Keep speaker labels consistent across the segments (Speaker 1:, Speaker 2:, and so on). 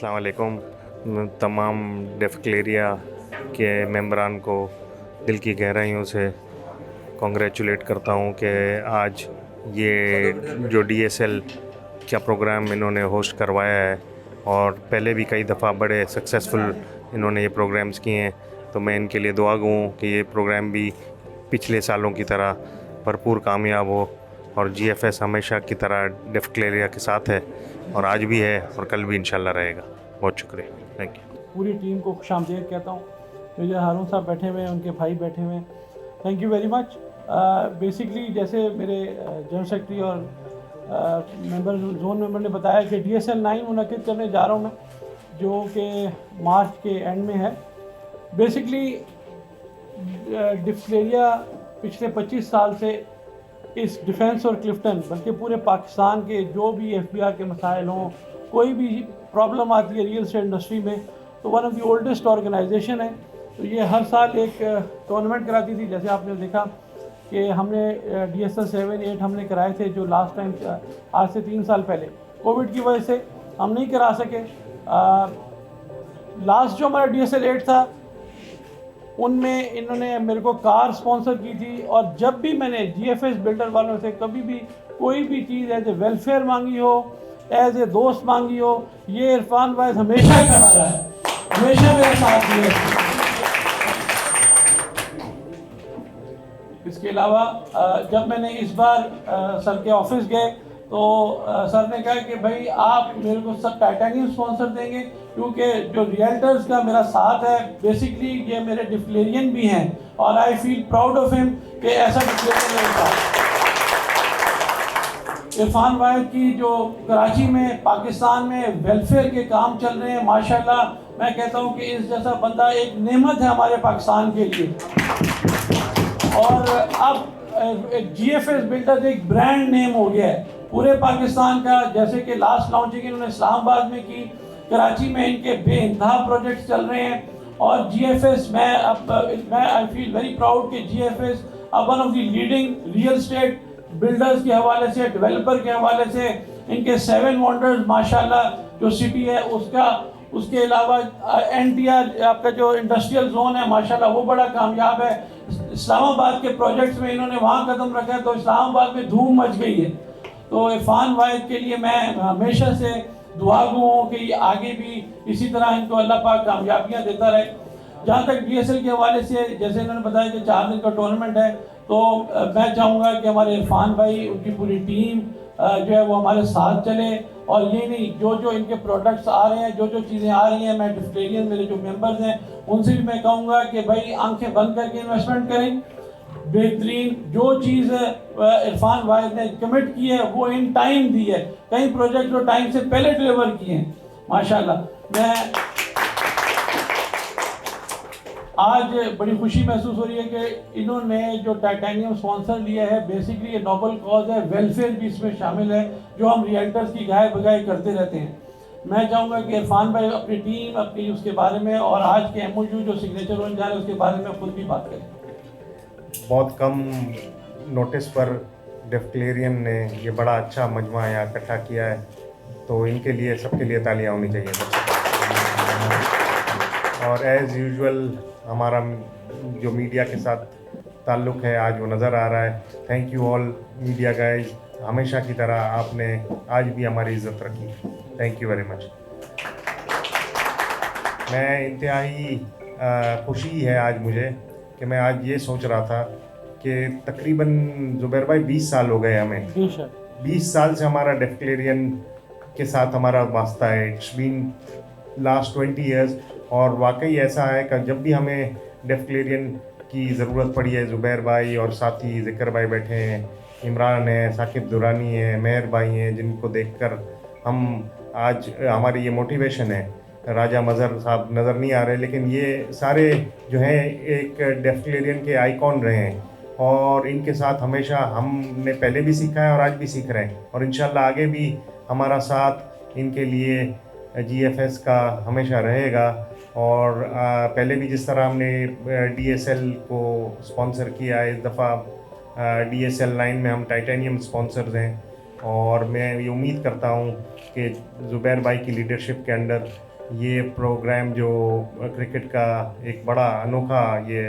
Speaker 1: अस्सलाम वालेकुम। तमाम डेफक्लेरिया के मेंबरान को दिल की गहराइयों से कॉन्ग्रेचुलेट करता हूँ कि आज ये जो डीएसएल का प्रोग्राम इन्होंने होस्ट करवाया है और पहले भी कई दफ़ा बड़े सक्सेसफुल इन्होंने ये प्रोग्राम्स किए हैं, तो मैं इनके लिए दुआ गो हूँ कि ये प्रोग्राम भी पिछले सालों की तरह भरपूर कामयाब हो और जीएफएस हमेशा की तरह डेफक्लेरिया के साथ है और आज भी है और कल भी इंशाल्लाह रहेगा। बहुत शुक्रिया, थैंक यू।
Speaker 2: पूरी टीम को खुशामदीद कहता हूँ। मेजर हारून साहब बैठे हुए हैं, उनके भाई बैठे हुए हैं, thank you very much. Basically जैसे मेरे जनरल सेक्रेटरी और मेंबर जोन मेंबर ने बताया कि DSL 9 मुनक़िद करने जा रहा हूँ मैं, जो कि मार्च के एंड में है। बेसिकली डिफ्लेरिया पिछले 25 साल से इस डिफेंस और क्लिफ्टन बल्कि पूरे पाकिस्तान के जो भी FBR के मसाइल हों, कोई भी प्रॉब्लम आती है रियल एस्टेट इंडस्ट्री में, तो one of the oldest organisation है। तो ये हर साल एक टूर्नामेंट कराती थी। जैसे आपने देखा कि हमने DSL 7, 8 हमने कराए थे, जो लास्ट टाइम आज से 3 साल पहले कोविड की वजह से हम नहीं करा सके। लास्ट जो हमारा DSL 8 था उनमें इन्होंने मेरे को कार स्पॉन्सर की थी, और जब भी मैंने GFS बिल्डर वालों से कभी भी कोई भी चीज़ एज ए वेलफेयर मांगी हो, एज ए दोस्त मांगी हो, ये इरफान वाइज हमेशा करा रहा है, हमेशा मेरे साथ दिए। इसके अलावा जब मैंने इस बार सर के ऑफिस गए तो सर ने कहा कि भाई आप मेरे को सब टाइटेनियम स्पॉन्सर देंगे, क्योंकि जो रियल्टर्स का मेरा साथ है, बेसिकली ये मेरे डिफ्लेरियन भी हैं और I feel proud of him कि ऐसा डिफ्लेरियन मेरे साथ। इरफान वाहिद की जो कराची में पाकिस्तान में वेलफेयर के काम चल रहे हैं, माशाल्लाह मैं कहता हूँ कि इस जैसा बंदा एक नेमत है हमारे पाकिस्तान के लिए। और अब एक GFS बिल्डर एक ब्रांड नेम हो गया है पूरे पाकिस्तान का। जैसे कि लास्ट लॉन्चिंग इन्होंने इस्लामाबाद में की, कराची में इनके बेइंतहा प्रोजेक्ट्स चल रहे हैं, और GFS मैं आई फील वेरी प्राउड कि GFS अब one of the leading real estate builders के हवाले से, डेवलपर के हवाले से, इनके 7 वंडर्स माशाल्लाह जो सिटी है उसका, उसके अलावा NTR आपका जो इंडस्ट्रियल जोन है माशाल्लाह वो बड़ा कामयाब है। इस्लामाबाद के प्रोजेक्ट्स में इन्होंने वहाँ कदम रखा है तो इस्लामाबाद में धूम मच गई है। तो इरफान वाहिद के लिए मैं हमेशा से दुआ गो हूँ कि ये आगे भी इसी तरह इनको अल्लाह पाक कामयाबियाँ देता रहे। जहाँ तक DSL के हवाले से, जैसे इन्होंने बताया कि 4 दिन का टूर्नामेंट है, तो मैं चाहूँगा कि हमारे इरफान भाई, उनकी पूरी टीम जो है वो हमारे साथ चले, और ये नहीं जो जो इनके प्रोडक्ट्स आ रहे हैं, जो जो चीज़ें आ रही हैं, मैं डिफ्लेरियन मेरे जो मेंबर्स हैं उनसे भी मैं कहूँगा कि भाई आंखें बंद करके इन्वेस्टमेंट करें। बेहतरीन जो चीज़ इरफान वाहिद ने कमिट की है वो इन टाइम दी है, कई प्रोजेक्ट जो टाइम से पहले डिलीवर किए हैं माशाल्लाह। मैं आज बड़ी खुशी महसूस हो रही है कि इन्होंने जो टाइटेनियम स्पॉन्सर लिया है, बेसिकली ये नोबल कॉज है, वेलफेयर भी इसमें शामिल है, जो हम रियल्टर्स की गाय बगाई करते रहते हैं। मैं चाहूँगा कि इरफान भाई अपनी टीम, अपनी उसके बारे में, और आज के MOU जो सिग्नेचर होने जा रहे हैं उसके बारे में खुद भी बात करें।
Speaker 1: बहुत कम नोटिस पर डेफक्लेरियन ने ये बड़ा अच्छा मजमा यहाँ इकट्ठा किया है, तो इनके लिए, सबके लिए तालियां होनी चाहिए सबसे। और एज़ यूजुअल हमारा जो मीडिया के साथ ताल्लुक़ है आज वो नज़र आ रहा है। Thank you all media guys, हमेशा की तरह आपने आज भी हमारी इज़्ज़त रखी, थैंक यू वेरी मच। मैं इंतहाई खुशी है आज मुझे कि मैं आज ये सोच रहा था कि तकरीबन ज़ुबैर भाई 20 साल हो गए हमें, 20 साल से हमारा डेफक्लेरियन के साथ हमारा वास्ता है, इट्स बीन लास्ट 20 ईयर्स। और वाकई ऐसा है कि जब भी हमें डेफक्लेरियन की ज़रूरत पड़ी है, ज़ुबैर भाई और साथी ज़िक्र भाई बैठे हैं, इमरान है, साकिब दुरानी है, मेहर भाई हैं, जिनको देखकर हम आज हमारी ये मोटिवेशन है। राजा मज़हर साहब नज़र नहीं आ रहे, लेकिन ये सारे जो हैं एक डेफक्लेरियन के आइकॉन रहे हैं, और इनके साथ हमेशा हमने पहले भी सीखा है और आज भी सीख रहे हैं, और इंशाल्लाह आगे भी हमारा साथ इनके लिए GFS का हमेशा रहेगा। और पहले भी जिस तरह हमने DSL को स्पॉन्सर किया, इस दफ़ा DSL 9 में हम टाइटेनियम स्पॉन्सर्स हैं, और मैं ये उम्मीद करता हूँ कि ज़ुबैर भाई की लीडरशिप के अंडर ये प्रोग्राम जो क्रिकेट का एक बड़ा अनोखा ये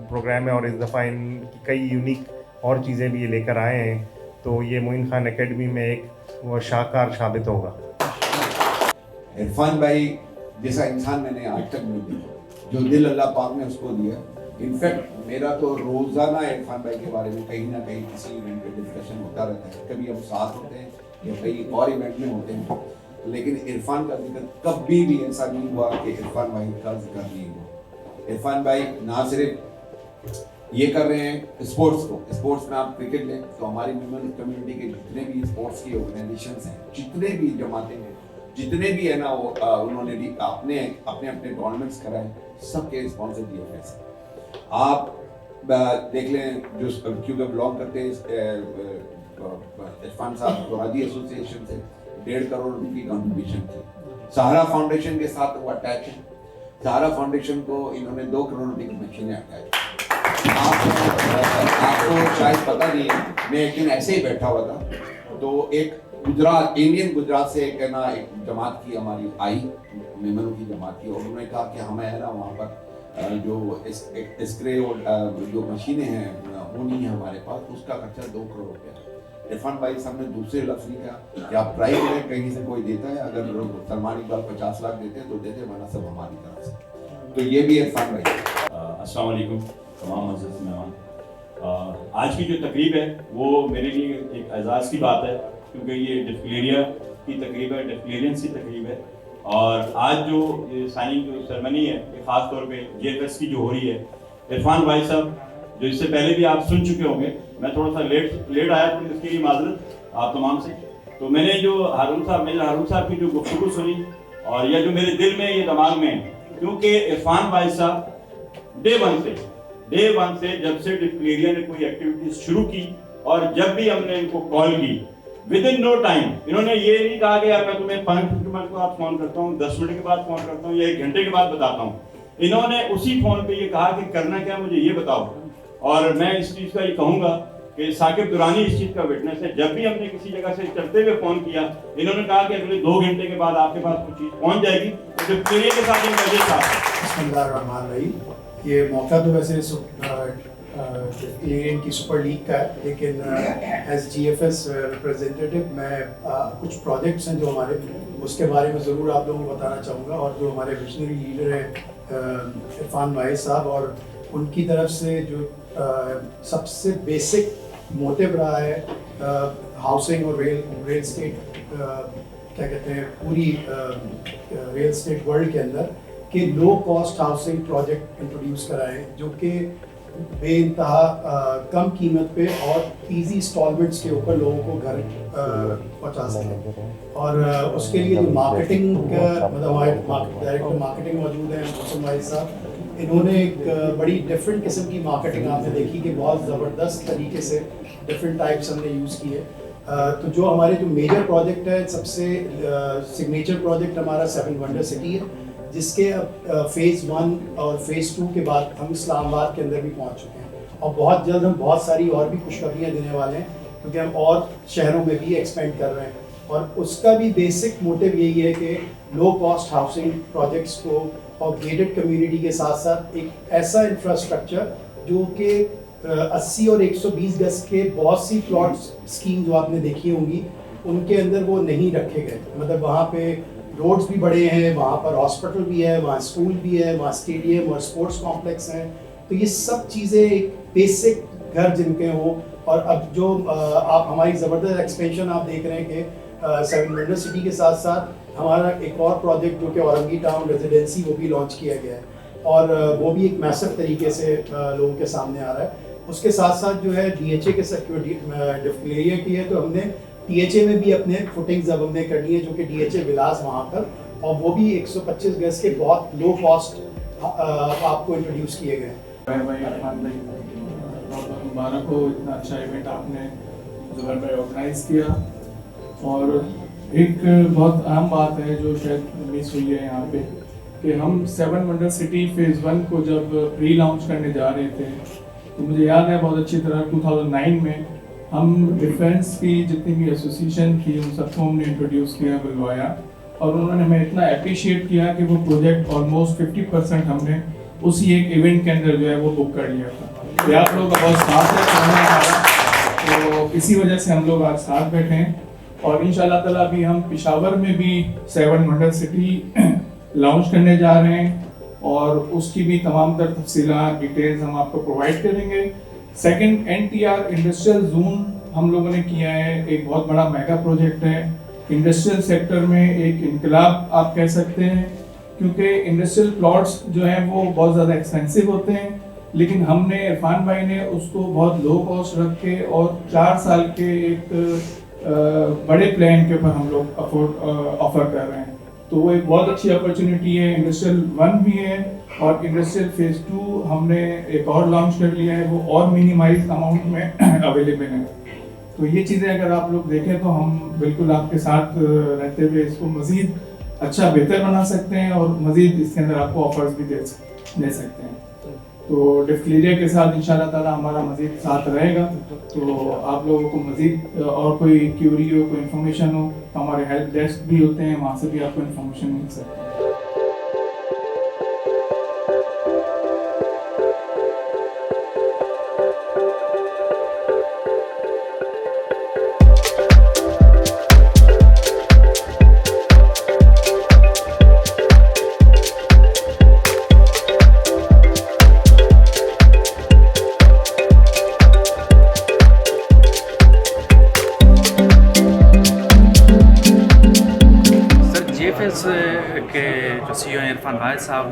Speaker 1: प्रोग्राम है और इस दफ़ा इनकी कई यूनिक और चीज़ें भी ये लेकर आए हैं, तो ये मोइन खान एकेडमी में एक वो शाहकार साबित होगा।
Speaker 3: इरफान भाई जैसा इंसान मैंने आज तक नहीं देखा, जो दिल अल्लाह पाक ने उसको दिया। इनफैक्ट मेरा तो रोज़ाना इरफान भाई के बारे में कहीं ना कहीं किसी इवेंट पे डिस्कशन होता रहता है। कभी हम साथ होते हैं या कहीं और इवेंट में होते हैं, लेकिन इरफान का जिक्र कभी भी ऐसा नहीं हुआ कि इरफान भाई का जिक्र नहीं हुआ। इरफान भाई ना सिर्फ ये कर रहे हैं स्पोर्ट्स में आप क्रिकेट लें तो हमारी वुमेन कम्युनिटी के जितने भी स्पोर्ट्स की ऑर्गेनाइजेशंस हैं, जितने भी जमातें हैं, जितने भी है ना वो उन्होंने भी अपने टूर्नामेंट्स कराए, सबके स्पॉन्सर DFS है। आप देख लें जो क्योंकि बिलोंग करते हैं इरफान साहब गुराजी एसोसिएशन से 1.5 करोड़ रुपए की कंट्रीब्यूशन थी। सहारा फाउंडेशन के साथ वो अटैच है। सहारा फाउंडेशन को इन्होंने 2 करोड़ रुपए की मशीनें अटैच। आपको शायद पता नहीं है, मैं एक दिन ऐसे ही बैठा हुआ था तो एक इंडियन गुजरात से एक जमात की हमारी आई, मेमनों की जमात की, और उन्होंने कहा कि हमें है ना वहाँ पर जो स्प्रे और जो मशीनें हैं वो नहीं है हमारे पास, उसका खर्चा 2 करोड़ रुपया। इरफान भाई साहब ने दूसरे लफ्ज़ नहीं कहा कि आप ट्राई करें, कहीं से कोई देता है, अगर सलमान इकबाल 50 लाख देते हैं तो देते, वरना सब हमारी तरफ से। तो ये भी इरफान भाई।
Speaker 4: अस्सलाम वालेकुम तमाम अज़ीज़ मेहमान। आज की जो तकरीब है वो मेरे लिए एक एजाज़ की बात है, क्योंकि ये डिस्क्लेरिया की तकरीब है, डिस्क्लेरियंस की तकरीब है। और आज जो ये साइनिंग जो सेरेमनी है ये ख़ास तौर पे JFS की जो हो रही है, इरफान भाई साहब जो इससे पहले भी आप सुन चुके होंगे, मैं थोड़ा सा लेट आया तो इसके लिए माजरत आप तमाम से। तो मैंने जो हारून साहब की जो गुफ्तगू सुनी और या जो मेरे दिल में ये दिमाग में है, क्योंकि इरफान भाई साहब डे वन से जब से डिस्क्लेरिया ने कोई एक्टिविटीज शुरू की और जब भी हमने इनको कॉल की, विद इन नो टाइम इन्होंने ये नहीं कहा कि यार मैं तुम्हें 5 मिनट के बाद फोन करता हूँ, 10 मिनट के बाद फोन करता हूँ या 1 घंटे के बाद बताता हूँ। इन्होंने उसी फोन पे ये कहा कि करना क्या मुझे ये बताओ। और मैं इस चीज़ का ये कहूँगा कि साकिब दुरानी इस चीज़ का विटनेस है। जब भी हमने किसी जगह से चलते हुए फोन किया, इन्होंने कहा कि अगले 2 घंटे के बाद आपके पास कुछ चीज़ पहुँच जाएगी। तो डिस्क्लेरिया के साथ एक मैसेज था।
Speaker 5: बिस्मिल्लाहिर्रहमानिर्रहीम। ये मौका तो वैसे डिस्क्लेरियन की सुपर लीग का है, लेकिन एज GFS रिप्रेजेंटेटिव मैं कुछ प्रोजेक्ट्स हैं जो हमारे, उसके बारे में ज़रूर आप लोगों को बताना चाहूँगा। और जो हमारे विजनरी लीडर हैं इरफान भाई साहब, और उनकी तरफ से जो सबसे बेसिक मोटिव रहा है हाउसिंग और रियल स्टेट क्या कहते हैं पूरी रियल स्टेट वर्ल्ड के अंदर कि low cost housing project introduce कराएं, जो कि बेइंतहा कम कीमत पे और इजी इंस्टॉलमेंट्स के ऊपर लोगों को घर पहुंचा सकें। और उसके लिए जो मार्केटिंग का मतलब हमारे डायरेक्टर मार्केटिंग मौजूद हैं मौसम भाई साहब, इन्होंने एक बड़ी डिफरेंट किस्म की मार्केटिंग आपने देखी कि बहुत ज़बरदस्त तरीके से डिफरेंट टाइप्स हमने यूज़ किए। तो जो हमारे जो मेजर प्रोजेक्ट है, सबसे सिग्नेचर प्रोजेक्ट हमारा 7 वंडर सिटी है, जिसके अब फेज़ 1 और फेज़ 2 के बाद हम इस्लामाबाद के अंदर भी पहुंच चुके हैं। और बहुत जल्द हम बहुत सारी और भी खुशखबरियाँ देने वाले हैं, क्योंकि हम और शहरों में भी एक्सपेंड कर रहे हैं। और उसका भी बेसिक मोटिव यही है कि लो कॉस्ट हाउसिंग प्रोजेक्ट्स को और गेटेड कम्युनिटी के साथ साथ एक ऐसा इंफ्रास्ट्रक्चर जो कि 80 और 120 गज के बहुत सी प्लॉट स्कीम जो आपने देखी होंगी, उनके अंदर वो नहीं रखे गए। मतलब वहाँ पे रोड्स भी बड़े हैं, वहाँ पर हॉस्पिटल भी है, वहाँ स्कूल भी है, वहाँ स्टेडियम और स्पोर्ट्स कॉम्प्लेक्स हैं। तो ये सब चीज़ें एक बेसिक घर जिनके हों। और अब जो आप हमारी ज़बरदस्त एक्सपेंशन आप देख रहे हैं कि 7 वंडर सिटी के साथ साथ हमारा एक और प्रोजेक्ट जो कि औरंगी टाउन रेजिडेंसी वो भी लॉन्च किया गया है, और वो भी एक मैसिव तरीके से लोगों के सामने आ रहा है। उसके साथ साथ जो है DHA के डिस्क्लेरिया की है, तो हमने THA में भी अपने फुटिंग्स अब हमने करनी है, जो कि DHA विलास वहाँ पर, और वो भी 125 गज के बहुत लो कॉस्ट आपको इंट्रोड्यूस किए गए हैं।
Speaker 6: भाई इरफान भाई बहुत मुबारक हो, इतना अच्छा इवेंट आपने ज़ुबैर भाई ऑर्गेनाइज़ किया। और एक बहुत अहम बात है जो शायद मिस हुई है यहाँ पे, कि हम 7 वंडर सिटी फेज़ 1 को जब प्री लॉन्च करने जा रहे थे, तो मुझे याद है बहुत अच्छी तरह 2009 में हम डिफेंस की जितनी भी एसोसिएशन थी उन सबको हमने इंट्रोड्यूस किया, बुलवाया। और उन्होंने हमें इतना अप्रिशिएट किया कि वो प्रोजेक्ट ऑलमोस्ट 50% हमने उसी एक इवेंट के अंदर जो है वो बुक कर लिया था। तो आप लोग का बहुत साथ है हमारा, तो इसी वजह से हम लोग आज साथ बैठे हैं। और इंशाल्लाह ताला अभी हम पेशावर में भी 7 वंडर सिटी लॉन्च करने जा रहे हैं और उसकी भी तमाम तर तफसीलात डिटेल्स हम आपको प्रोवाइड करेंगे। सेकंड NTR इंडस्ट्रियल जोन हम लोगों ने किया है, एक बहुत बड़ा मेगा प्रोजेक्ट है। इंडस्ट्रियल सेक्टर में एक इनकलाब आप कह सकते हैं, क्योंकि इंडस्ट्रियल प्लॉट्स जो हैं वो बहुत ज़्यादा एक्सपेंसिव होते हैं, लेकिन हमने इरफान भाई ने उसको बहुत लो कॉस्ट रख के और 4 साल के एक बड़े प्लान के ऊपर हम लोग ऑफर कर रहे हैं। तो वो एक बहुत अच्छी अपॉर्चुनिटी है। इंडस्ट्रियल 1 भी है और इंडस्ट्रियल फेज 2 हमने एक और लॉन्च कर लिया है, वो और मिनिमाइज अमाउंट में अवेलेबल है। तो ये चीज़ें अगर आप लोग देखें तो हम बिल्कुल आपके साथ रहते हुए इसको मज़ीद अच्छा बेहतर बना सकते हैं और मज़ीद इसके अंदर आपको ऑफर्स भी दे सकते हैं। तो डिस्क्लेरिया के साथ इंशाल्लाह ताला हमारा मज़ीद साथ रहेगा। तो आप लोगों को मज़ीद और कोई क्यूरी हो, कोई इन्फॉर्मेशन हो तो हमारे हेल्प डेस्क भी होते हैं, वहाँ से भी आपको इन्फॉर्मेशन मिल सकती है।
Speaker 7: JFS के जो CEO हैं इरफान वाहिद साहब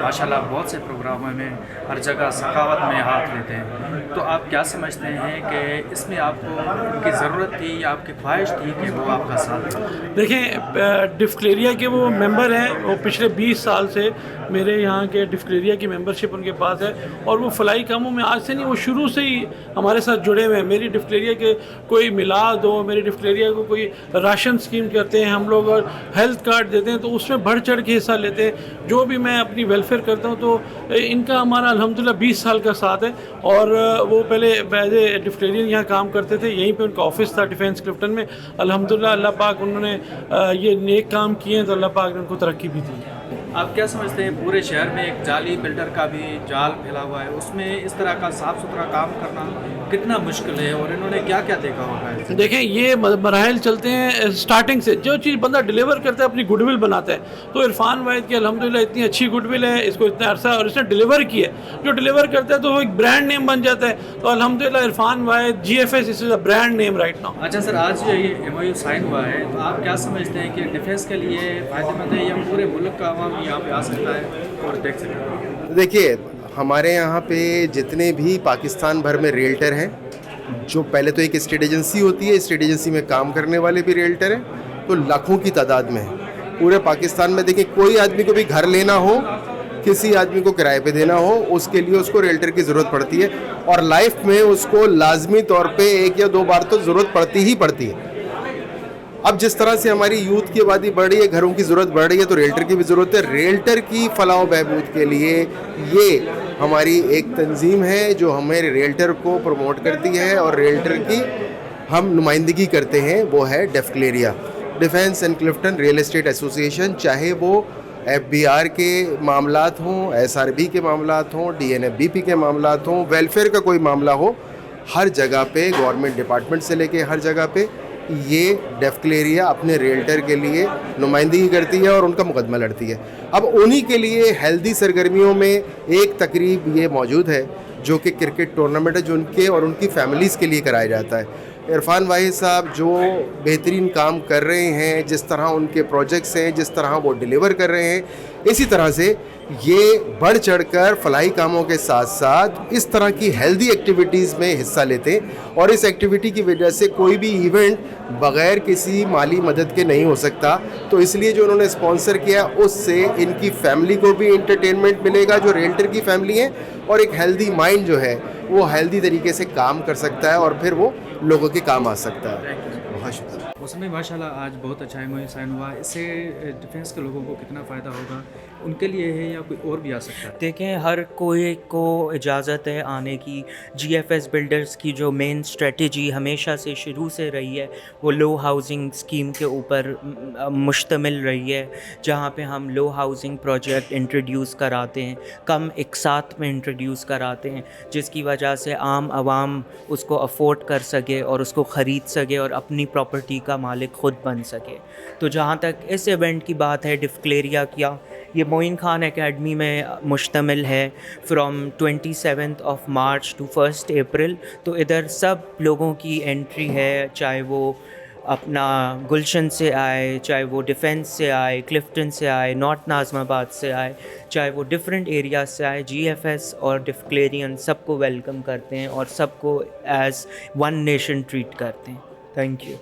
Speaker 7: माशाल्लाह बहुत से प्रोग्रामों में हर जगह सखावत में हाथ लेते हैं, तो आप क्या समझते हैं कि इसमें आपको उनकी ज़रूरत थी या आपकी ख्वाहिश थी कि वो आपका साथ दें?
Speaker 2: देखें, डिस्क्लेरिया के वो मेंबर हैं, वो पिछले 20 साल से मेरे यहाँ के डिस्क्लेरिया की मेंबरशिप उनके पास है और वो फलाई कामों में आज से नहीं, वो शुरू से ही हमारे साथ जुड़े हुए हैं। मेरी डिस्क्लेरिया के कोई मिलाद हो, मेरी डिस्क्लेरिया को कोई राशन स्कीम करते हैं हम लोग और हेल्थ कार्ड देते हैं, तो उसमें बढ़ चढ़ के हिस्सा लेते हैं। जो भी मैं अपनी वेलफेयर करता हूँ तो इनका हमारा अल्हम्दुलिल्लाह 20 साल का साथ है। और वो पहले एज ए डिस्क्लेरियन यहाँ काम करते थे, यहीं पे उनका ऑफिस था डिफेंस क्लिफ्टन में। अल्हम्दुलिल्लाह अल्लाह पाक उन्होंने ये नेक काम किए हैं तो अल्लाह पाक ने उनको तरक्की भी दी।
Speaker 7: आप क्या समझते हैं पूरे शहर में एक जाली बिल्डर का भी जाल फैला हुआ है, उसमें इस तरह का साफ़ सुथरा काम करना कितना मुश्किल है और इन्होंने क्या क्या देखा होगा?
Speaker 2: देखें, ये मराहल चलते हैं स्टार्टिंग से। जो चीज़ बंदा डिलीवर करता है अपनी गुडविल बनाता है, तो इरफान वाहिद की अल्हम्दुलिल्लाह इतनी अच्छी गुडविल है, इसको इतना अरसा और इसने डिलीवर किया है। जो डिलीवर करता है तो वो एक ब्रांड नेम बन जाता है। तो अल्हम्दुलिल्लाह इरफान वाहिद GFS is a brand name right now.
Speaker 7: अच्छा सर, आज ये MOU साइन हुआ है, तो आप क्या समझते हैं कि डिफेंस के लिए फ़ायदेमंद है या पूरे मुल्क का आवाम यहाँ पे आ सकता है और देख सकता है?
Speaker 8: देखिए, हमारे यहाँ पे जितने भी पाकिस्तान भर में रियल्टर हैं, जो पहले तो एक स्टेट एजेंसी होती है, स्टेट एजेंसी में काम करने वाले भी रियल्टर हैं, तो लाखों की तादाद में है पूरे पाकिस्तान में। देखिए, कोई आदमी को भी घर लेना हो, किसी आदमी को किराए पे देना हो, उसके लिए उसको रियल्टर की ज़रूरत पड़ती है और लाइफ में उसको लाजमी तौर पे 1 या 2 बार तो ज़रूरत पड़ती ही पड़ती है। अब जिस तरह से हमारी यूथ की आबादी बढ़ रही है, घरों की ज़रूरत बढ़ रही है, तो रियल्टर की भी ज़रूरत है। रियल्टर की फलाह बहबूद के लिए ये हमारी एक तंजीम है जो हमें रियल्टर को प्रमोट करती है और रियल्टर की हम नुमाइंदगी करते हैं, वो है डिस्क्लेरिया, defence and Clifton real estate association. चाहे वो FBR के मामलात हों, SRB के मामलात हों, DNFBP के मामलात हों, वेलफेयर का कोई मामला हो, हर जगह पे गवर्नमेंट डिपार्टमेंट से लेके हर जगह पे ये डिस्क्लेरिया अपने रियल्टर के लिए नुमाइंदगी करती है और उनका मुकदमा लड़ती है। अब उन्हीं के लिए हेल्दी सरगर्मियों में एक तकरीब ये मौजूद है जो कि क्रिकेट टूर्नामेंट है, जो उनके और उनकी फैमिलीज़ के लिए कराया जाता है। इरफान वाहिद साहब जो बेहतरीन काम कर रहे हैं, जिस तरह उनके प्रोजेक्ट्स हैं, जिस तरह वो डिलीवर कर रहे हैं, इसी तरह से ये बढ़ चढ़कर फलाही कामों के साथ साथ इस तरह की हेल्दी एक्टिविटीज़ में हिस्सा लेते हैं और इस एक्टिविटी की वजह से कोई भी इवेंट बग़ैर किसी माली मदद के नहीं हो सकता। तो इसलिए जो उन्होंने स्पॉन्सर किया, उससे इनकी फैमिली को भी इंटरटेनमेंट मिलेगा जो रियल्टर की फैमिली है, और एक हेल्दी माइंड जो है वो हेल्दी तरीके से काम कर सकता है और फिर वो लोगों के काम आ सकता है। बहुत शुक्रिया।
Speaker 7: उसमें माशाल्लाह आज बहुत अच्छा MOU साइन हुआ। इससे डिफेंस के लोगों को कितना फ़ायदा होगा, उनके लिए है या कोई और भी आ सकता है?
Speaker 9: देखें, हर कोई को इजाज़त है आने की। GFS बिल्डर्स की जो मेन स्ट्रेटजी हमेशा से शुरू से रही है वो लो हाउसिंग स्कीम के ऊपर मुश्तमिल रही है, जहाँ पे हम लो हाउसिंग प्रोजेक्ट इंट्रोड्यूस कराते हैं, कम एक साथ में इंट्रोड्यूस कराते हैं, जिसकी वजह से आम आवाम उसको अफोर्ड कर सके और उसको ख़रीद सके और अपनी प्रॉपर्टी का मालिक ख़ुद बन सके। तो जहाँ तक इस इवेंट की बात है डिफ्लेरिया किया, ये मोइन खान एकेडमी में मुश्तमिल है फ्रॉम 27 मार्च टू 1 अप्रैल। तो इधर सब लोगों की एंट्री है, चाहे वो अपना गुलशन से आए, चाहे वो डिफेंस से आए, क्लिफ्टन से आए, नॉर्थ नाज़माबाद से आए, चाहे वो डिफरेंट एरिया से आए। GFS और डिफ्लेरियन सबको वेलकम करते हैं और सबको एज वन नेशन ट्रीट करते हैं। Thank you.